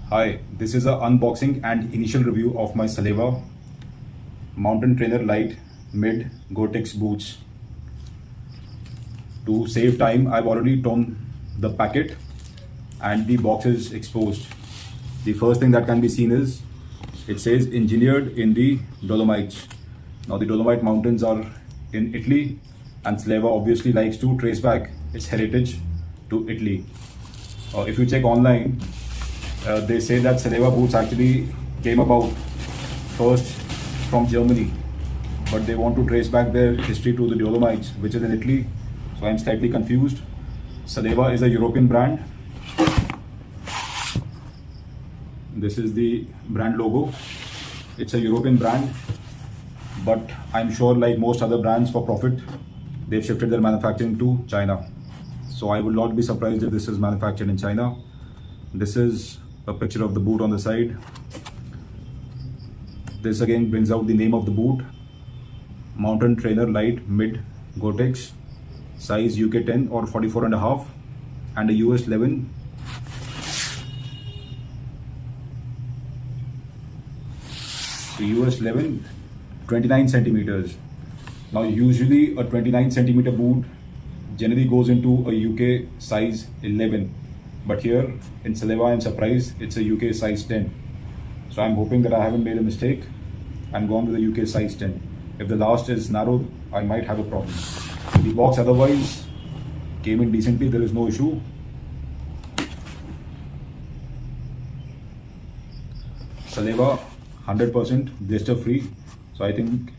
Hi, this is a unboxing and initial review of my Salewa Mountain Trainer Light Mid Gore-Tex boots. To save time, I've already torn the packet and the box is exposed. The first thing that can be seen is it says engineered in the Dolomites. Now the Dolomite mountains are in Italy and Salewa obviously likes to trace back its heritage to Italy. If you check online, they say that Salewa boots actually came about first from Germany, but they want to trace back their history to the Dolomites, which is in Italy. So I'm slightly confused. Salewa is a European brand. This is the brand logo. It's a European brand, but I'm sure like most other brands for profit, they've shifted their manufacturing to China. So I would not be surprised if this is manufactured in China. This is a picture of the boot on the side. This again brings out the name of the boot. Mountain Trainer Light Mid Gore-Tex, size UK 10 or 44.5 and a US 11. The US 11, 29 centimeters. Now usually a 29 centimeter boot generally goes into a UK size 11. But here in Salewa, I'm surprised it's a UK size 10. So I'm hoping that I haven't made a mistake and gone with a UK size 10. If the last is narrow, I might have a problem. The box otherwise came in decently, there is no issue. Salewa 100% blister free. So I think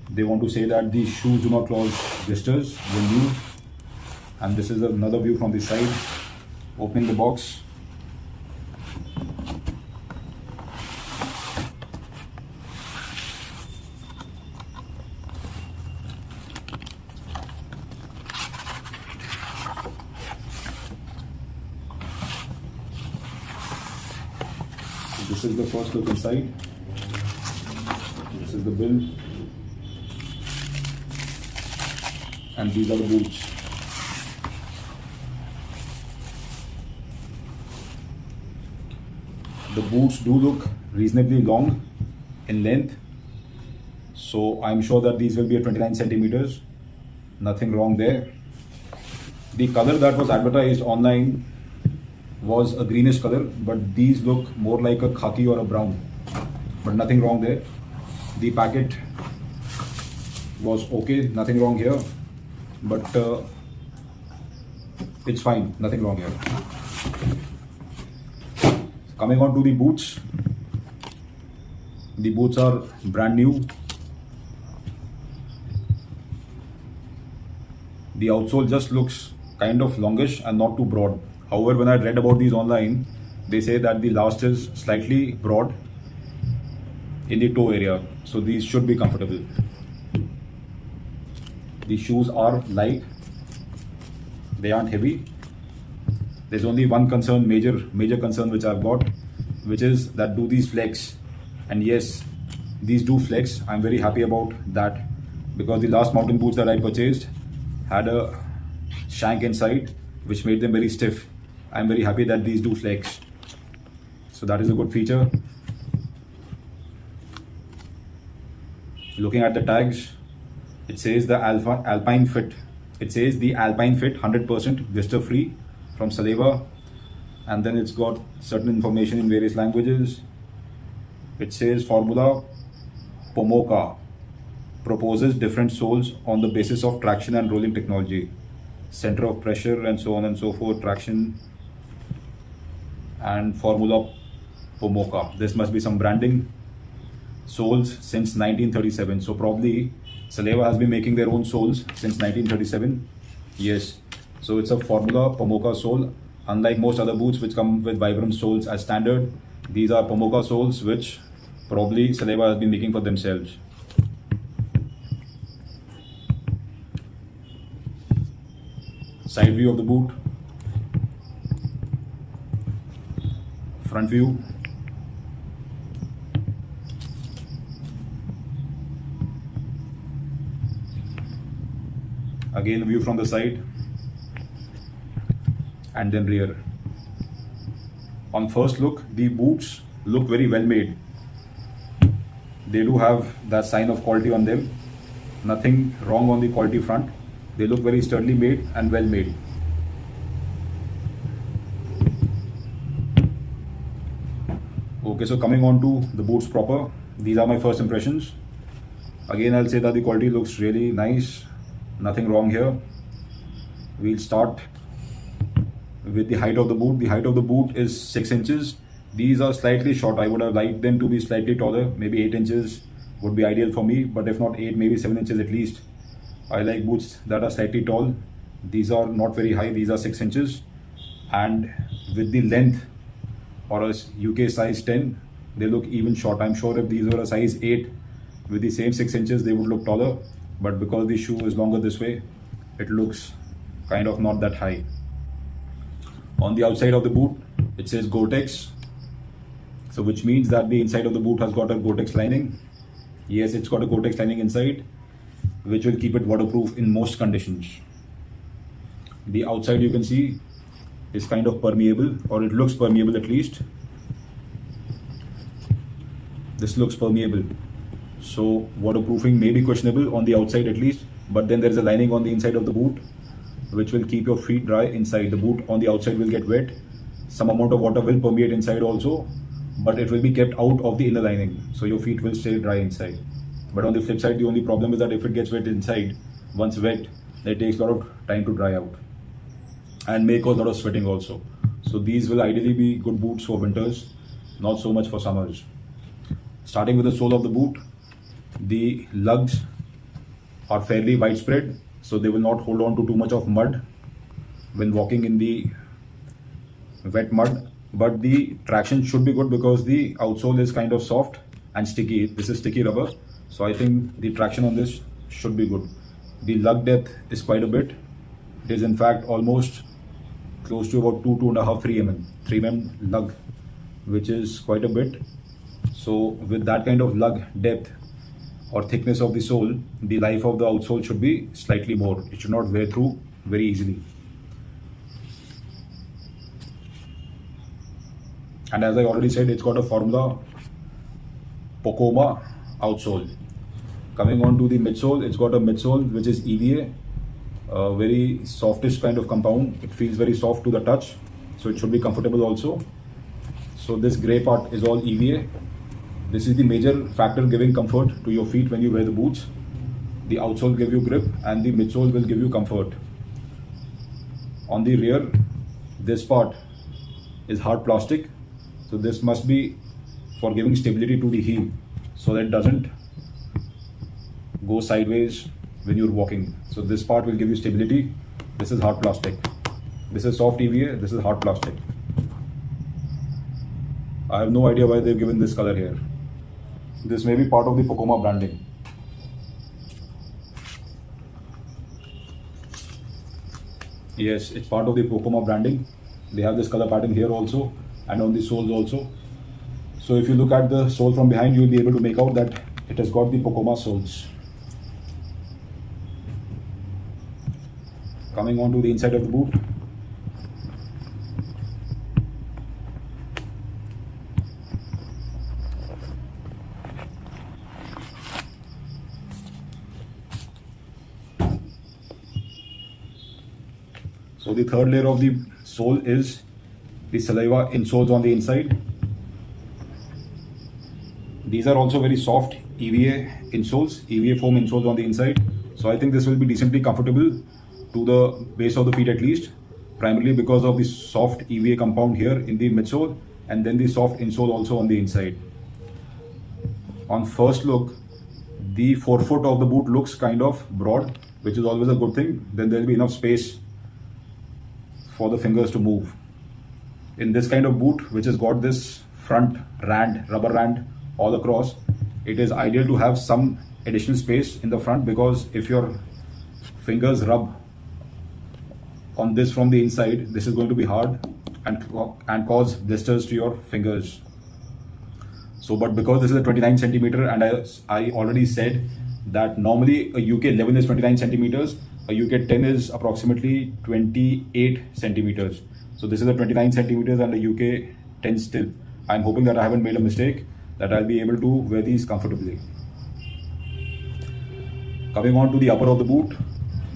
they want to say that the shoes do not cause blisters when used. And this is another view from the side. Opening the box. This is the first look inside. This is the bill. And these are the boots. The boots do look reasonably long in length, so I'm sure that these will be at 29 centimeters. Nothing wrong there. The color that was advertised online was a greenish color, but these look more like a khaki or a brown, but nothing wrong there. The packet was okay, nothing wrong here, but it's fine, nothing wrong here. Coming on to the boots. The boots are brand new. The outsole just looks kind of longish and not too broad. However, when I read about these online, they say that the last is slightly broad in the toe area. So these should be comfortable. The shoes are light. They aren't heavy. There's only one concern, major concern which I've got, which is that do these flex? And yes, these do flex. I'm very happy about that because the last mountain boots that I purchased had a shank inside which made them very stiff. I'm very happy that these do flex. So that is a good feature. Looking at the tags, it says the Alpine Fit. It says the Alpine Fit 100% blister free from Salewa, and then it's got certain information in various languages. It says Formula Pomoka proposes different soles on the basis of traction and rolling technology, center of pressure and so on and so forth, traction and Formula Pomoka. This must be some branding. Soles since 1937. So probably Salewa has been making their own soles since 1937. Yes. So it's a Formula Pomoka sole. Unlike most other boots which come with Vibram soles as standard, these are Pomoka soles which probably Salewa has been making for themselves. Side view of the boot. Front view. Again, a view from the side. And then rear. On first look, the boots look very well made. They do have that sign of quality on them. Nothing wrong on the quality front. They look very sturdily made and well made. Okay, so coming on to the boots proper, these are my first impressions. Again, I'll say that the quality looks really nice. Nothing wrong here. We'll start with the height of the boot. The height of the boot is 6 inches. These are slightly short. I would have liked them to be slightly taller. Maybe 8 inches would be ideal for me, but if not 8, maybe 7 inches at least. I like boots that are slightly tall. These are not very high. These are 6 inches. And with the length or a UK size 10, they look even short. I'm sure if these were a size 8 with the same 6 inches, they would look taller. But because the shoe is longer this way, it looks kind of not that high. On the outside of the boot, it says Gore-Tex. So which means that the inside of the boot has got a Gore-Tex lining. Yes, it's got a Gore-Tex lining inside, which will keep it waterproof in most conditions. The outside, you can see, is kind of permeable, or it looks permeable at least. This looks permeable. So waterproofing may be questionable on the outside at least, but then there is a lining on the inside of the boot which will keep your feet dry inside. The boot on the outside will get wet. Some amount of water will permeate inside also, but it will be kept out of the inner lining, so your feet will stay dry inside. But on the flip side, the only problem is that if it gets wet inside, once wet, it takes a lot of time to dry out and may cause a lot of sweating also. So these will ideally be good boots for winters, not so much for summers. Starting with the sole of the boot, the lugs are fairly widespread, so they will not hold on to too much of mud when walking in the wet mud. But the traction should be good because the outsole is kind of soft and sticky. This is sticky rubber, so I think the traction on this should be good. The lug depth is quite a bit. It is in fact almost close to about 2.5, 3 mm, 3 mm lug, which is quite a bit. So with that kind of lug depth or thickness of the sole, the life of the outsole should be slightly more. It should not wear through very easily. And as I already said, it's got a Formula Pokoma outsole. Coming on to the midsole, it's got a midsole which is EVA, a very softish kind of compound. It feels very soft to the touch, so it should be comfortable also. So this grey part is all EVA. This is the major factor giving comfort to your feet when you wear the boots. The outsole gives you grip and the midsole will give you comfort. On the rear, this part is hard plastic. So this must be for giving stability to the heel so that it doesn't go sideways when you're walking. So this part will give you stability. This is hard plastic. This is soft EVA, this is hard plastic. I have no idea why they've given this color here. This may be part of the Pokoma branding. Yes, it's part of the Pokoma branding. They have this color pattern here also and on the soles also. So if you look at the sole from behind, you will be able to make out that it has got the Pokoma soles. Coming on to the inside of the boot. So the third layer of the sole is the Salewa insoles on the inside. These are also very soft EVA insoles, EVA foam insoles on the inside. So I think this will be decently comfortable to the base of the feet at least, primarily because of the soft EVA compound here in the midsole and then the soft insole also on the inside. On first look, the forefoot of the boot looks kind of broad, which is always a good thing. Then there will be enough space for the fingers to move. In this kind of boot, which has got this front rand, rubber rand all across, it is ideal to have some additional space in the front, because if your fingers rub on this from the inside, this is going to be hard and cause blisters to your fingers. So, but because this is a 29 centimeter, and as I already said that normally a UK 11 is 29 centimeters, a UK 10 is approximately 28 centimeters. So this is a 29 centimeters and a UK tense still. I'm hoping that I haven't made a mistake, that I'll be able to wear these comfortably. Coming on to the upper of the boot,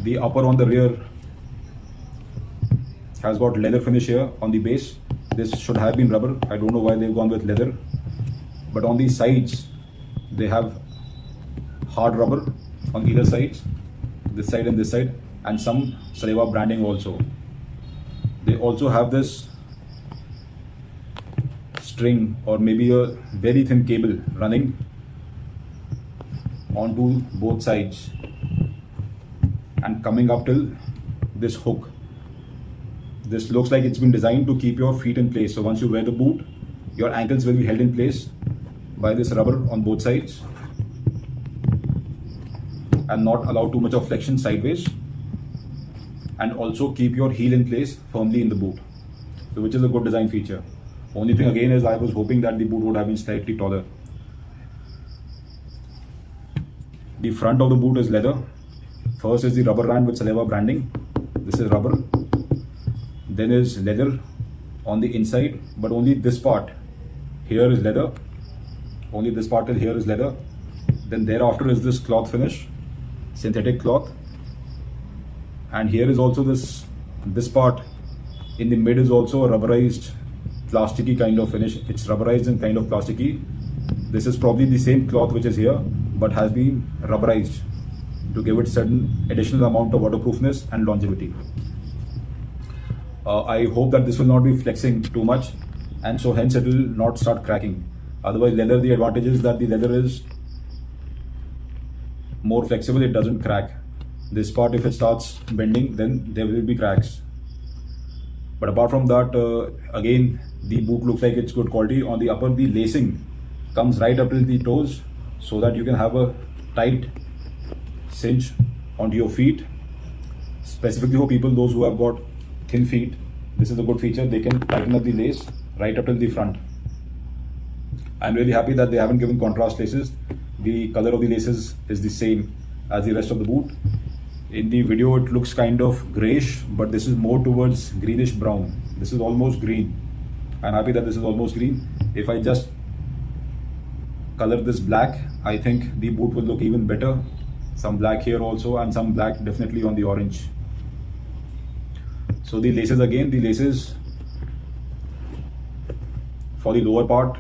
the upper on the rear has got leather finish here on the base. This should have been rubber. I don't know why they've gone with leather. But on the sides, they have hard rubber on either sides, this side and this side, and some Salewa branding also. They also have this string or maybe a very thin cable running onto both sides and coming up till this hook. This looks like it's been designed to keep your feet in place. So once you wear the boot, your ankles will be held in place by this rubber on both sides and not allow too much of flexion sideways, and also keep your heel in place firmly in the boot, so which is a good design feature. Only thing again is I was hoping that the boot would have been slightly taller. The front of the boot is leather. First is the rubber band with Salewa branding. This is rubber. Then is leather on the inside, but only this part here is leather. Only this part till here is leather. Then thereafter is this cloth finish, synthetic cloth. And here is also this part in the mid is also a rubberized, plasticky kind of finish. It's rubberized and kind of plasticky. This is probably the same cloth which is here, but has been rubberized to give it certain additional amount of waterproofness and longevity. I hope that this will not be flexing too much, and so hence it will not start cracking. Otherwise, leather, the advantage is that the leather is more flexible, it doesn't crack. This part, if it starts bending, then there will be cracks. But apart from that, again, the boot looks like it's good quality. On the upper, the lacing comes right up till the toes, so that you can have a tight cinch onto your feet. Specifically for people, those who have got thin feet, this is a good feature. They can tighten up the lace right up till the front. I'm really happy that they haven't given contrast laces. The color of the laces is the same as the rest of the boot. In the video it looks kind of grayish, but this is more towards greenish brown. This is almost green. I'm happy that this is almost green. If I just color this black, I think the boot will look even better. Some black here also, and some black definitely on the orange. So the laces, again, the laces for the lower part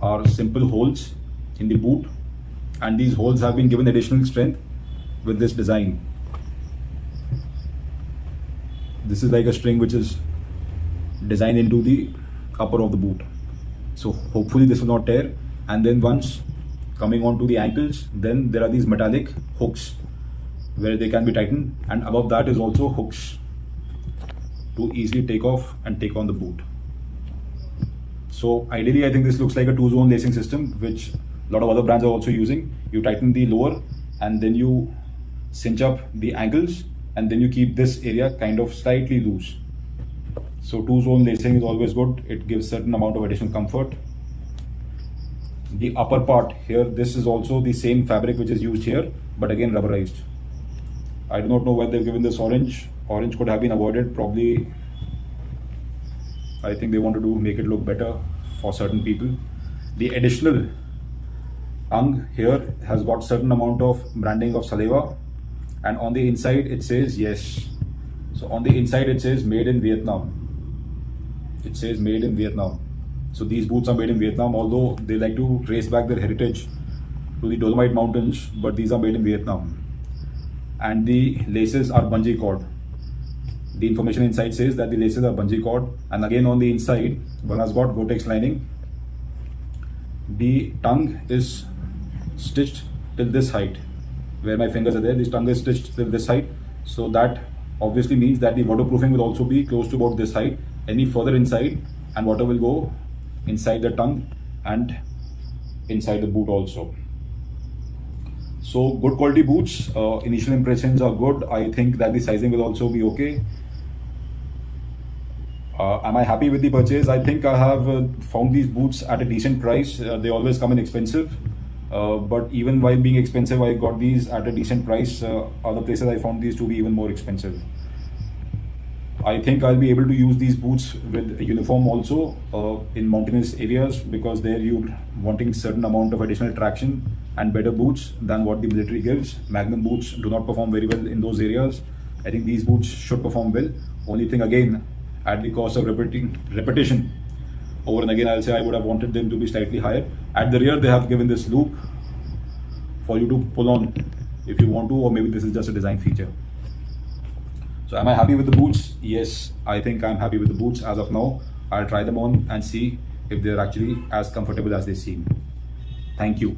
are simple holes in the boot, and these holes have been given additional strength with this design. This is like a string which is designed into the upper of the boot. So hopefully this will not tear. And then once coming on to the ankles, then there are these metallic hooks where they can be tightened, and above that is also hooks to easily take off and take on the boot. So ideally, I think this looks like a two-zone lacing system, which a lot of other brands are also using. You tighten the lower and then you cinch up the ankles, and then you keep this area kind of slightly loose. So two-zone lacing is always good. It gives certain amount of additional comfort. The upper part here, this is also the same fabric which is used here, but again rubberized. I do not know why they've given this orange. Orange could have been avoided. Probably, I think they wanted to make it look better for certain people. The additional tongue here has got certain amount of branding of Salewa, and on the inside it says yes. So on the inside it says made in Vietnam. It says made in Vietnam. So these boots are made in Vietnam, although they like to trace back their heritage to the Dolomite Mountains, but these are made in Vietnam. And the laces are bungee cord. The information inside says that the laces are bungee cord, and again on the inside one has got Gore-Tex lining. The tongue is stitched till this height, where my fingers are there. This tongue is stitched till this height, so that obviously means that the waterproofing will also be close to about this height. Any further inside, and water will go inside the tongue and inside the boot also. So good quality boots. Initial impressions are good. I think that the sizing will also be okay. Am I happy with the purchase? I think I have found these boots at a decent price. They always come in expensive, but even while being expensive, I got these at a decent price. Other places I found these to be even more expensive. I think I'll be able to use these boots with a uniform also in mountainous areas, because there you're wanting certain amount of additional traction and better boots than what the military gives. Magnum boots do not perform very well in those areas. I think these boots should perform well. Only thing, again, at the cost of repetition, over and again, I'll say I would have wanted them to be slightly higher. At the rear, they have given this loop for you to pull on if you want to, or maybe this is just a design feature. So am I happy with the boots? Yes, I think I'm happy with the boots as of now. I'll try them on and see if they're actually as comfortable as they seem. Thank you.